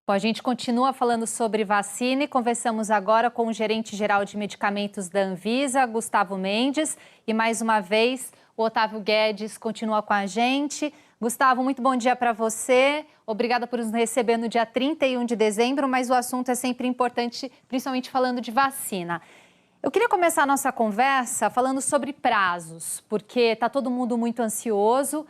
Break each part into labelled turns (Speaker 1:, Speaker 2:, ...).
Speaker 1: Bom, a gente continua falando sobre vacina e conversamos agora com o gerente-geral de medicamentos da Anvisa, Gustavo Mendes. E mais uma vez, o Otávio Guedes continua com a gente. Gustavo, muito bom dia para você. Obrigada por nos receber no dia 31 de dezembro, mas o assunto é sempre importante, principalmente falando de vacina. Eu queria começar a nossa conversa falando sobre prazos, porque está todo mundo muito ansioso.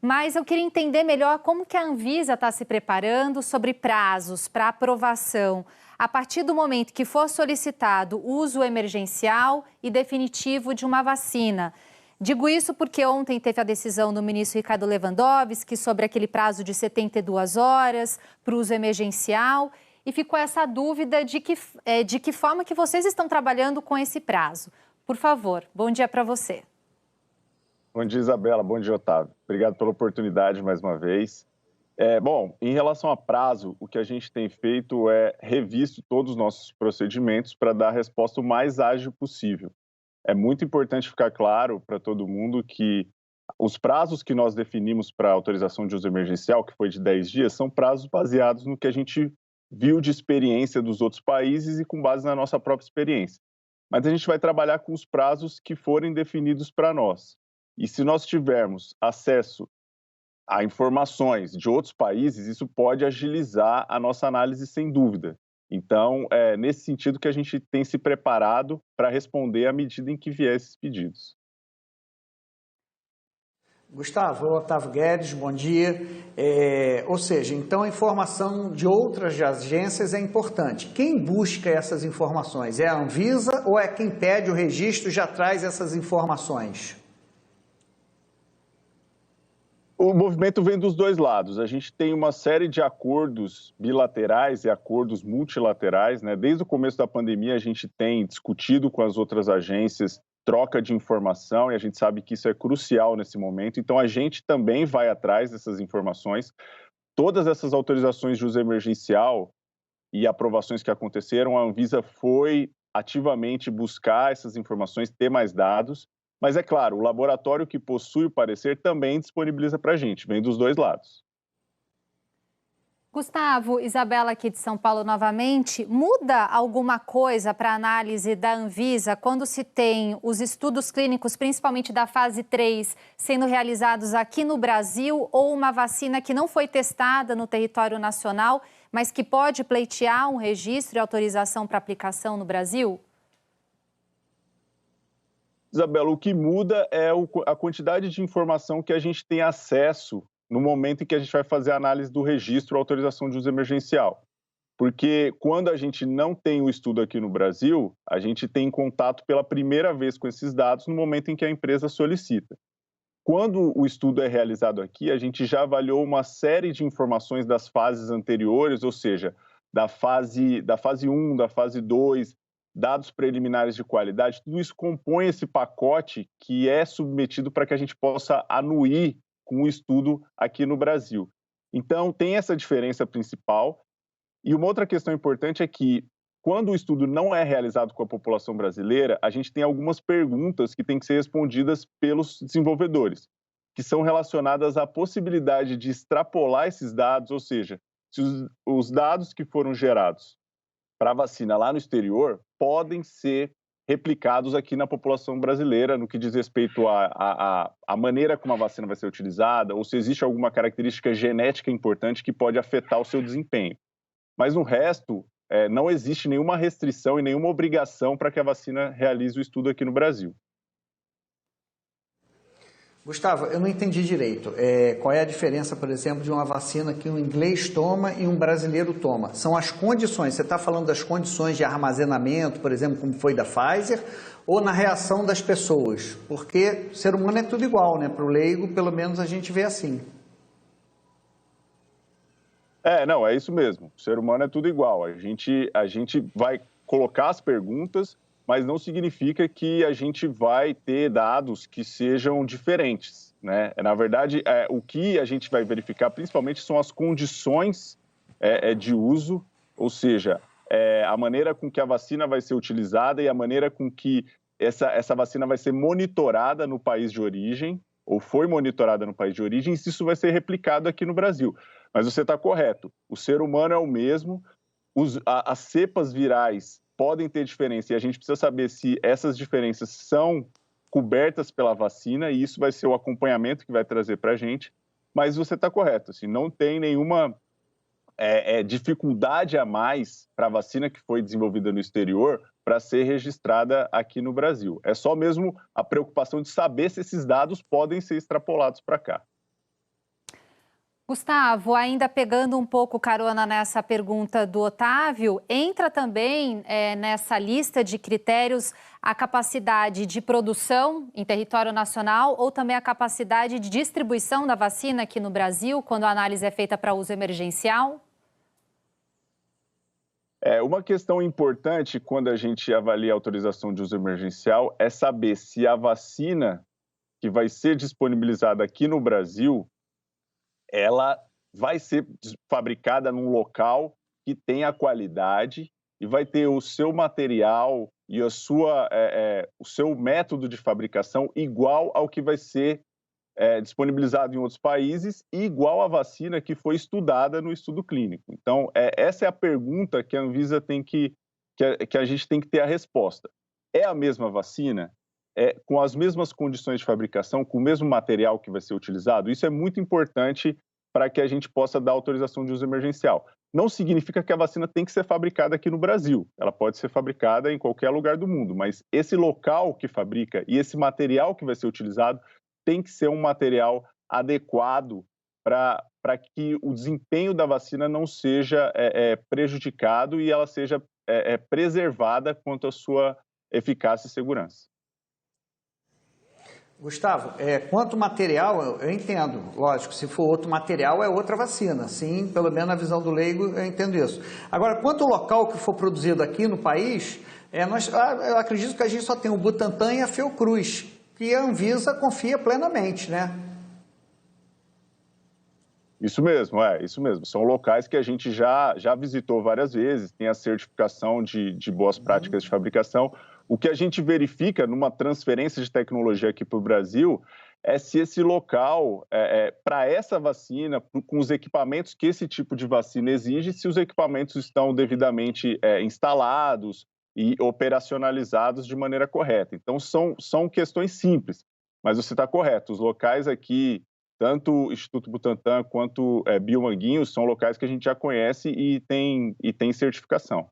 Speaker 1: Mas eu queria entender melhor como que a Anvisa está se preparando sobre prazos para aprovação a partir do momento que for solicitado o uso emergencial e definitivo de uma vacina. Digo isso porque ontem teve a decisão do ministro Ricardo Lewandowski sobre aquele prazo de 72 horas para o uso emergencial e ficou essa dúvida de que forma que vocês estão trabalhando com esse prazo. Por favor, bom dia para você.
Speaker 2: Bom dia, Isabela. Bom dia, Otávio. Obrigado pela oportunidade mais uma vez. Bom, em relação a prazo, o que a gente tem feito é revisto todos os nossos procedimentos para dar a resposta o mais ágil possível. É muito importante ficar claro para todo mundo que os prazos que nós definimos para a autorização de uso emergencial, que foi de 10 dias, são prazos baseados no que a gente viu de experiência dos outros países e com base na nossa própria experiência. Mas a gente vai trabalhar com os prazos que forem definidos para nós. E se nós tivermos acesso a informações de outros países, isso pode agilizar a nossa análise sem dúvida. Então, é nesse sentido que a gente tem se preparado para responder à medida em que vier esses pedidos.
Speaker 3: Gustavo, Otávio Guedes, bom dia. Ou seja, então a informação de outras agências é importante. Quem busca essas informações? É a Anvisa ou é quem pede o registro e já traz essas informações?
Speaker 2: O movimento vem dos dois lados. A gente tem uma série de acordos bilaterais e acordos multilaterais, né? Desde o começo da pandemia, a gente tem discutido com as outras agências troca de informação e a gente sabe que isso é crucial nesse momento. Então, a gente também vai atrás dessas informações. Todas essas autorizações de uso emergencial e aprovações que aconteceram, a Anvisa foi ativamente buscar essas informações, ter mais dados. Mas é claro, o laboratório que possui o parecer também disponibiliza para a gente, vem dos dois lados.
Speaker 1: Gustavo, Isabela aqui de São Paulo novamente, muda alguma coisa para a análise da Anvisa quando se tem os estudos clínicos, principalmente da fase 3, sendo realizados aqui no Brasil ou uma vacina que não foi testada no território nacional, mas que pode pleitear um registro e autorização para aplicação no Brasil?
Speaker 2: Isabela, o que muda é a quantidade de informação que a gente tem acesso no momento em que a gente vai fazer a análise do registro ou autorização de uso emergencial. Porque quando a gente não tem o estudo aqui no Brasil, a gente tem contato pela primeira vez com esses dados no momento em que a empresa solicita. Quando o estudo é realizado aqui, a gente já avaliou uma série de informações das fases anteriores, ou seja, da fase 1, da fase 2, dados preliminares de qualidade, tudo isso compõe esse pacote que é submetido para que a gente possa anuir com o estudo aqui no Brasil. Então, tem essa diferença principal. E uma outra questão importante é que, quando o estudo não é realizado com a população brasileira, a gente tem algumas perguntas que têm que ser respondidas pelos desenvolvedores, que são relacionadas à possibilidade de extrapolar esses dados, ou seja, se os dados que foram gerados para a vacina lá no exterior podem ser replicados aqui na população brasileira, no que diz respeito à maneira como a vacina vai ser utilizada, ou se existe alguma característica genética importante que pode afetar o seu desempenho. Mas no resto, não existe nenhuma restrição e nenhuma obrigação para que a vacina realize o estudo aqui no Brasil.
Speaker 3: Gustavo, eu não entendi direito. Qual é a diferença, por exemplo, de uma vacina que um inglês toma e um brasileiro toma? São as condições. Você está falando das condições de armazenamento, por exemplo, como foi da Pfizer, ou na reação das pessoas? Porque o ser humano é tudo igual, né? Para o leigo, pelo menos a gente vê assim.
Speaker 2: Não, é isso mesmo. O ser humano é tudo igual. A gente vai colocar as perguntas, mas não significa que a gente vai ter dados que sejam diferentes, né? Na verdade, o que a gente vai verificar principalmente são as condições de uso, ou seja, a maneira com que a vacina vai ser utilizada e a maneira com que essa vacina vai ser monitorada no país de origem, ou foi monitorada no país de origem, e se isso vai ser replicado aqui no Brasil. Mas você está correto, o ser humano é o mesmo, as cepas virais podem ter diferença e a gente precisa saber se essas diferenças são cobertas pela vacina e isso vai ser o acompanhamento que vai trazer para a gente. Mas você está correto, assim, não tem nenhuma dificuldade a mais para a vacina que foi desenvolvida no exterior para ser registrada aqui no Brasil. É só mesmo a preocupação de saber se esses dados podem ser extrapolados para cá.
Speaker 1: Gustavo, ainda pegando um pouco carona nessa pergunta do Otávio, entra também nessa lista de critérios a capacidade de produção em território nacional ou também a capacidade de distribuição da vacina aqui no Brasil, quando a análise é feita para uso emergencial?
Speaker 2: Uma questão importante quando a gente avalia a autorização de uso emergencial é saber se a vacina que vai ser disponibilizada aqui no Brasil ela vai ser fabricada num local que tenha qualidade e vai ter o seu material e o seu método de fabricação igual ao que vai ser disponibilizado em outros países e igual à vacina que foi estudada no estudo clínico. Então, essa é a pergunta que a Anvisa tem que a gente tem que ter a resposta. É a mesma vacina? Com as mesmas condições de fabricação, com o mesmo material que vai ser utilizado? Isso é muito importante para que a gente possa dar autorização de uso emergencial. Não significa que a vacina tem que ser fabricada aqui no Brasil. Ela pode ser fabricada em qualquer lugar do mundo, mas esse local que fabrica e esse material que vai ser utilizado tem que ser um material adequado para que o desempenho da vacina não seja prejudicado e ela seja preservada quanto à sua eficácia e segurança.
Speaker 3: Gustavo, quanto material, eu entendo, lógico, se for outro material é outra vacina, sim, pelo menos na visão do leigo eu entendo isso. Agora, quanto ao local que for produzido aqui no país, eu acredito que a gente só tem o Butantan e a Fiocruz, que a Anvisa confia plenamente, né?
Speaker 2: Isso mesmo, isso mesmo. São locais que a gente já visitou várias vezes, tem a certificação de boas práticas de fabricação. O que a gente verifica numa transferência de tecnologia aqui para o Brasil é se esse local, para essa vacina, com os equipamentos que esse tipo de vacina exige, se os equipamentos estão devidamente instalados e operacionalizados de maneira correta. Então, são questões simples, mas você está correto. Os locais aqui, tanto o Instituto Butantan quanto Biomanguinhos, são locais que a gente já conhece e tem certificação.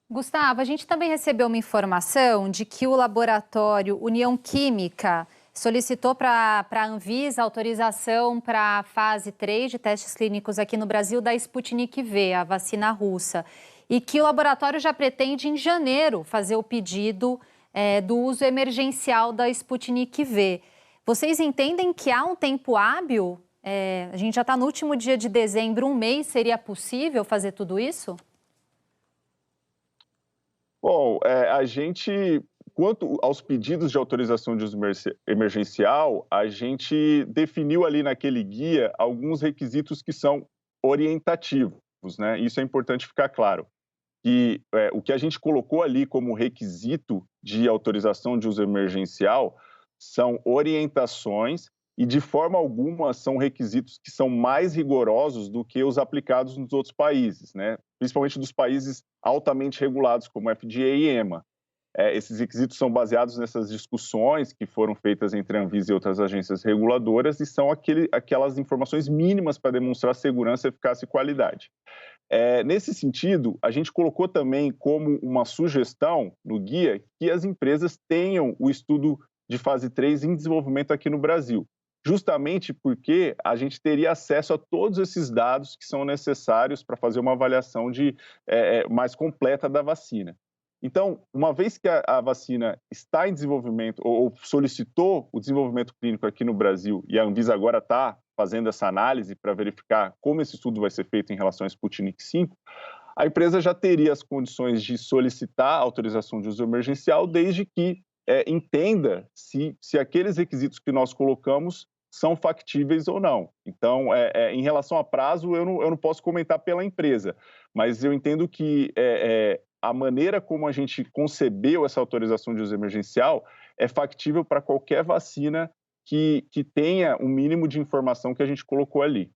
Speaker 1: Gustavo, a gente também recebeu uma informação de que o laboratório União Química solicitou para a Anvisa autorização para a fase 3 de testes clínicos aqui no Brasil da Sputnik V, a vacina russa, e que o laboratório já pretende em janeiro fazer o pedido do uso emergencial da Sputnik V. Vocês entendem que há um tempo hábil? A gente já está no último dia de dezembro, um mês, seria possível fazer tudo isso?
Speaker 2: Bom, a gente, quanto aos pedidos de autorização de uso emergencial, a gente definiu ali naquele guia alguns requisitos que são orientativos, né? Isso é importante ficar claro. Que o que a gente colocou ali como requisito de autorização de uso emergencial são orientações e, de forma alguma, são requisitos que são mais rigorosos do que os aplicados nos outros países, né? Principalmente dos países altamente regulados, como FDA e EMA. Esses requisitos são baseados nessas discussões que foram feitas entre a Anvisa e outras agências reguladoras e são aquelas informações mínimas para demonstrar segurança, eficácia e qualidade. Nesse sentido, a gente colocou também como uma sugestão no guia que as empresas tenham o estudo de fase 3 em desenvolvimento aqui no Brasil, justamente porque a gente teria acesso a todos esses dados que são necessários para fazer uma avaliação mais completa da vacina. Então, uma vez que a vacina está em desenvolvimento ou solicitou o desenvolvimento clínico aqui no Brasil e a Anvisa agora está fazendo essa análise para verificar como esse estudo vai ser feito em relação à Sputnik V, a empresa já teria as condições de solicitar a autorização de uso emergencial desde que entenda se aqueles requisitos que nós colocamos são factíveis ou não. Então, em relação a prazo, eu não posso comentar pela empresa, mas eu entendo que a maneira como a gente concebeu essa autorização de uso emergencial é factível para qualquer vacina que tenha o mínimo de informação que a gente colocou ali.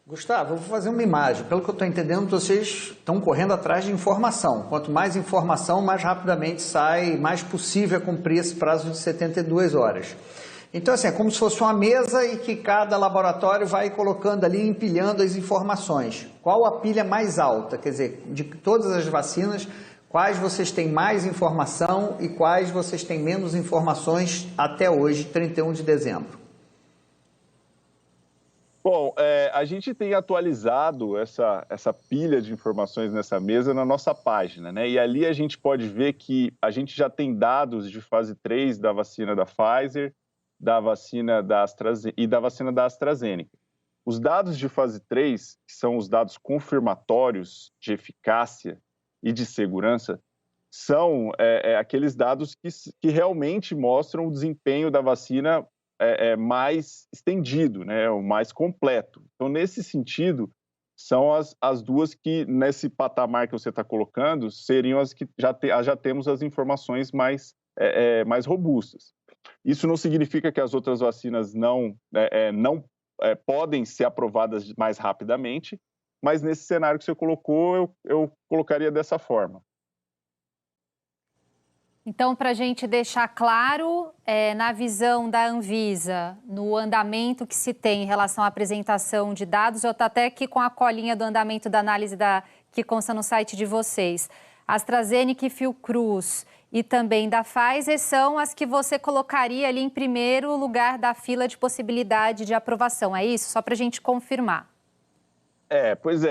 Speaker 3: Gustavo, eu vou fazer uma imagem. Pelo que eu estou entendendo, vocês estão correndo atrás de informação. Quanto mais informação, mais rapidamente sai, mais possível é cumprir esse prazo de 72 horas. Então, assim, é como se fosse uma mesa e que cada laboratório vai colocando ali, empilhando as informações. Qual a pilha mais alta? Quer dizer, de todas as vacinas, quais vocês têm mais informação e quais vocês têm menos informações até hoje, 31 de dezembro?
Speaker 2: Bom, a gente tem atualizado essa pilha de informações nessa mesa na nossa página, né? E ali a gente pode ver que a gente já tem dados de fase 3 da vacina da Pfizer, da vacina da e da vacina da AstraZeneca. Os dados de fase 3, que são os dados confirmatórios de eficácia e de segurança, são aqueles dados que realmente mostram o desempenho da vacina mais estendido, né, o mais completo. Então, nesse sentido, são as duas que, nesse patamar que você está colocando, seriam as que já temos as informações mais robustas. Isso não significa que as outras vacinas não podem ser aprovadas mais rapidamente, mas nesse cenário que você colocou, eu colocaria dessa forma.
Speaker 1: Então, para a gente deixar claro, na visão da Anvisa, no andamento que se tem em relação à apresentação de dados, eu estou até aqui com a colinha do andamento da análise que consta no site de vocês. AstraZeneca e Fiocruz e também da Pfizer são as que você colocaria ali em primeiro lugar da fila de possibilidade de aprovação, é isso? Só para a gente confirmar.
Speaker 2: Pois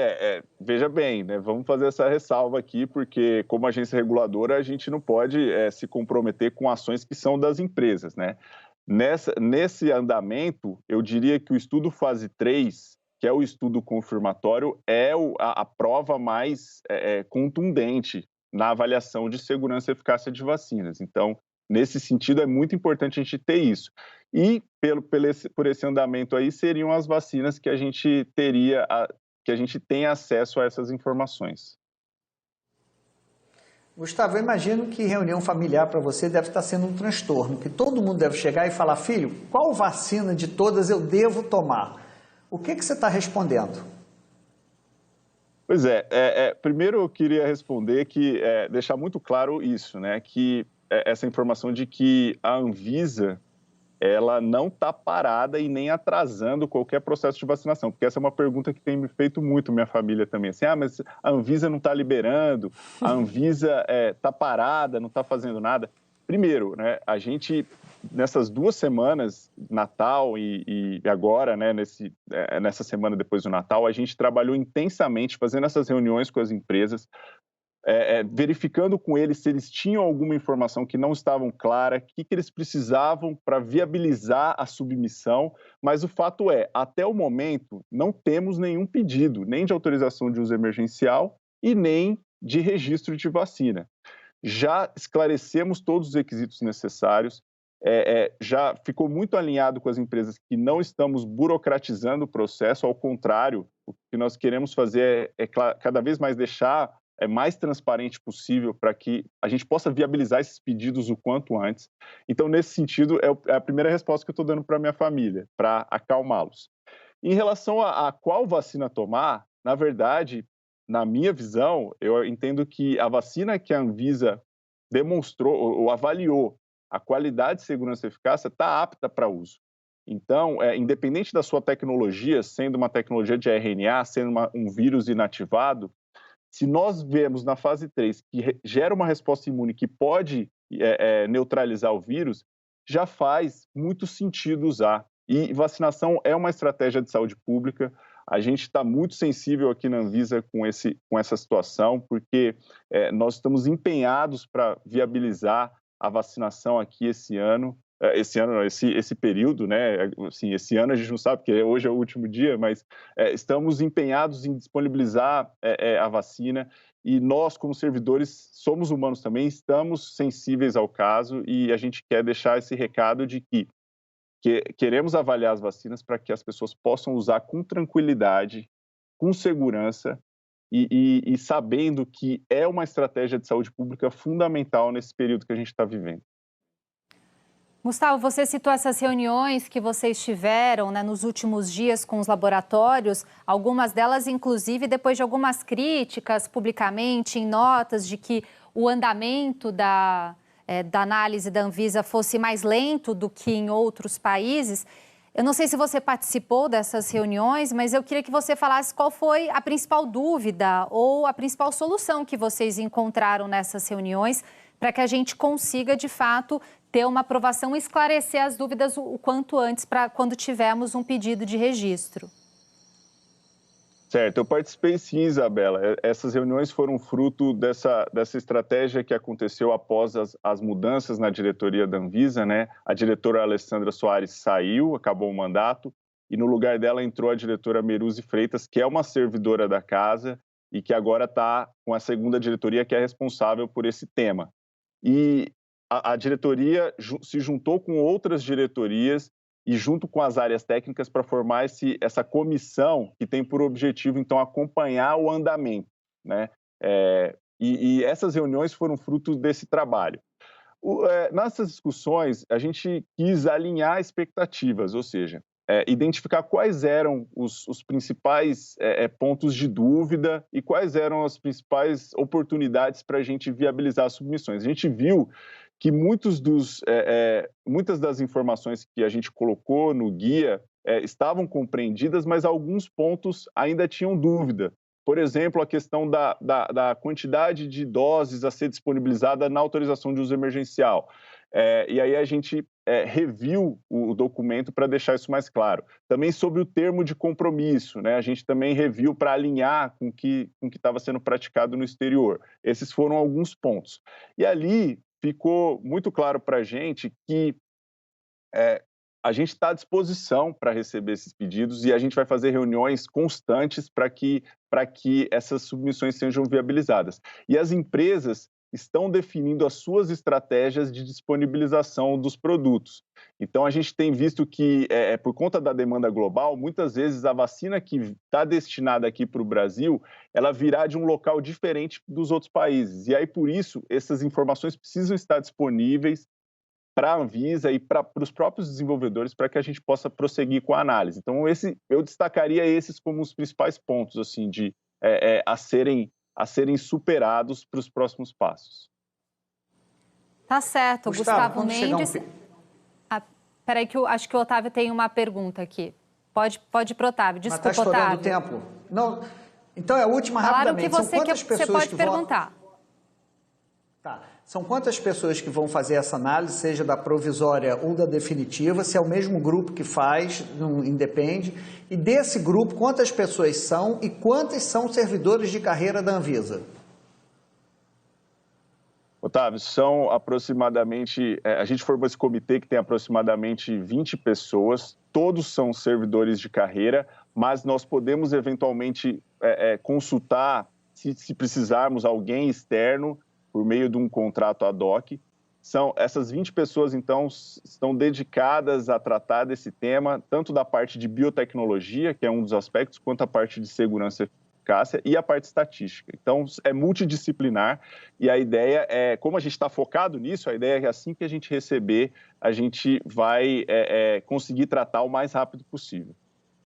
Speaker 2: veja bem, né, vamos fazer essa ressalva aqui, porque como agência reguladora a gente não pode se comprometer com ações que são das empresas, né? Nesse andamento, eu diria que o estudo fase 3, que é o estudo confirmatório, é a prova mais contundente na avaliação de segurança e eficácia de vacinas. Então, nesse sentido, é muito importante a gente ter isso. E por esse andamento aí, seriam as vacinas que a gente teria que a gente tenha acesso a essas informações.
Speaker 3: Gustavo, eu imagino que reunião familiar para você deve estar sendo um transtorno, que todo mundo deve chegar e falar, filho, qual vacina de todas eu devo tomar? O que você está respondendo?
Speaker 2: Pois primeiro eu queria responder deixar muito claro isso, né, que essa informação de que a Anvisa ela não está parada e nem atrasando qualquer processo de vacinação, porque essa é uma pergunta que tem me feito muito minha família também, assim, mas a Anvisa não está liberando, a Anvisa está parada, não está fazendo nada. Primeiro, né, a gente, nessas 2 semanas, Natal e agora, né, nessa semana depois do Natal, a gente trabalhou intensamente fazendo essas reuniões com as empresas, verificando com eles se eles tinham alguma informação que não estavam clara, o que eles precisavam para viabilizar a submissão, mas o fato até o momento, não temos nenhum pedido, nem de autorização de uso emergencial e nem de registro de vacina. Já esclarecemos todos os requisitos necessários, já ficou muito alinhado com as empresas que não estamos burocratizando o processo, ao contrário, o que nós queremos fazer é cada vez mais deixar mais transparente possível para que a gente possa viabilizar esses pedidos o quanto antes. Então, nesse sentido, é a primeira resposta que eu estou dando para a minha família, para acalmá-los. Em relação a qual vacina tomar, na verdade, na minha visão, eu entendo que a vacina que a Anvisa demonstrou ou avaliou a qualidade, segurança e eficácia está apta para uso. Então, independente da sua tecnologia, sendo uma tecnologia de RNA, sendo um vírus inativado, se nós vemos na fase 3 que gera uma resposta imune que pode neutralizar o vírus, já faz muito sentido usar. E vacinação é uma estratégia de saúde pública. A gente está muito sensível aqui na Anvisa com essa situação, porque nós estamos empenhados para viabilizar a vacinação aqui esse ano. Esse período, né? Assim, esse ano a gente não sabe, porque hoje é o último dia, mas estamos empenhados em disponibilizar a vacina e nós, como servidores, somos humanos também, estamos sensíveis ao caso e a gente quer deixar esse recado de que queremos avaliar as vacinas para que as pessoas possam usar com tranquilidade, com segurança e sabendo que é uma estratégia de saúde pública fundamental nesse período que a gente está vivendo.
Speaker 1: Gustavo, você citou essas reuniões que vocês tiveram, né, nos últimos dias com os laboratórios, algumas delas, inclusive, depois de algumas críticas publicamente, em notas de que o andamento da análise da Anvisa fosse mais lento do que em outros países. Eu não sei se você participou dessas reuniões, mas eu queria que você falasse qual foi a principal dúvida ou a principal solução que vocês encontraram nessas reuniões para que a gente consiga, de fato, ter uma aprovação e esclarecer as dúvidas o quanto antes, para quando tivermos um pedido de registro.
Speaker 2: Certo, eu participei sim, Isabela. Essas reuniões foram fruto dessa estratégia que aconteceu após as mudanças na diretoria da Anvisa, né? A diretora Alessandra Soares saiu, acabou o mandato, e no lugar dela entrou a diretora Meruzi Freitas, que é uma servidora da casa e que agora está com a segunda diretoria, que é responsável por esse tema. E a diretoria se juntou com outras diretorias e junto com as áreas técnicas para formar essa comissão que tem por objetivo, então, acompanhar o andamento, né? E essas reuniões foram fruto desse trabalho. Nessas discussões, a gente quis alinhar expectativas, ou seja, identificar quais eram os principais pontos de dúvida e quais eram as principais oportunidades para a gente viabilizar as submissões. A gente viu que muitas das informações que a gente colocou no guia estavam compreendidas, mas alguns pontos ainda tinham dúvida. Por exemplo, a questão da quantidade de doses a ser disponibilizada na autorização de uso emergencial. E aí a gente reviu o documento para deixar isso mais claro. Também sobre o termo de compromisso, né? A gente também reviu para alinhar com o que estava sendo praticado no exterior. Esses foram alguns pontos. E ali ficou muito claro para a gente que a gente está à disposição para receber esses pedidos e a gente vai fazer reuniões constantes para que essas submissões sejam viabilizadas. E as empresas estão definindo as suas estratégias de disponibilização dos produtos. Então, a gente tem visto que, por conta da demanda global, muitas vezes a vacina que está destinada aqui para o Brasil, ela virá de um local diferente dos outros países. E aí, por isso, essas informações precisam estar disponíveis para a Anvisa e para os próprios desenvolvedores para que a gente possa prosseguir com a análise. Então, eu destacaria esses como os principais pontos assim, a serem superados para os próximos passos.
Speaker 1: Tá certo, Gustavo Mendes. Peraí que eu acho que o Otávio tem uma pergunta aqui. Pode ir para o Otávio. Desculpa,
Speaker 3: Otávio. Mas está estourando
Speaker 1: Otávio.
Speaker 3: o tempo. Não, então é a última rapidamente.
Speaker 1: Falaram que você pode perguntar.
Speaker 3: Tá. São quantas pessoas que vão fazer essa análise, seja da provisória ou da definitiva, se é o mesmo grupo que faz, não independe. E desse grupo, quantas pessoas são e quantos são servidores de carreira da Anvisa?
Speaker 2: Otávio, são aproximadamente, a gente formou esse comitê que tem aproximadamente 20 pessoas, todos são servidores de carreira, mas nós podemos eventualmente consultar, se precisarmos, alguém externo, por meio de um contrato ad hoc. Essas 20 pessoas, então, estão dedicadas a tratar desse tema, tanto da parte de biotecnologia, que é um dos aspectos, quanto a parte de segurança e eficácia e a parte estatística. Então, é multidisciplinar e a ideia é, como a gente está focado nisso, a ideia é que assim que a gente receber, a gente vai conseguir tratar o mais rápido possível.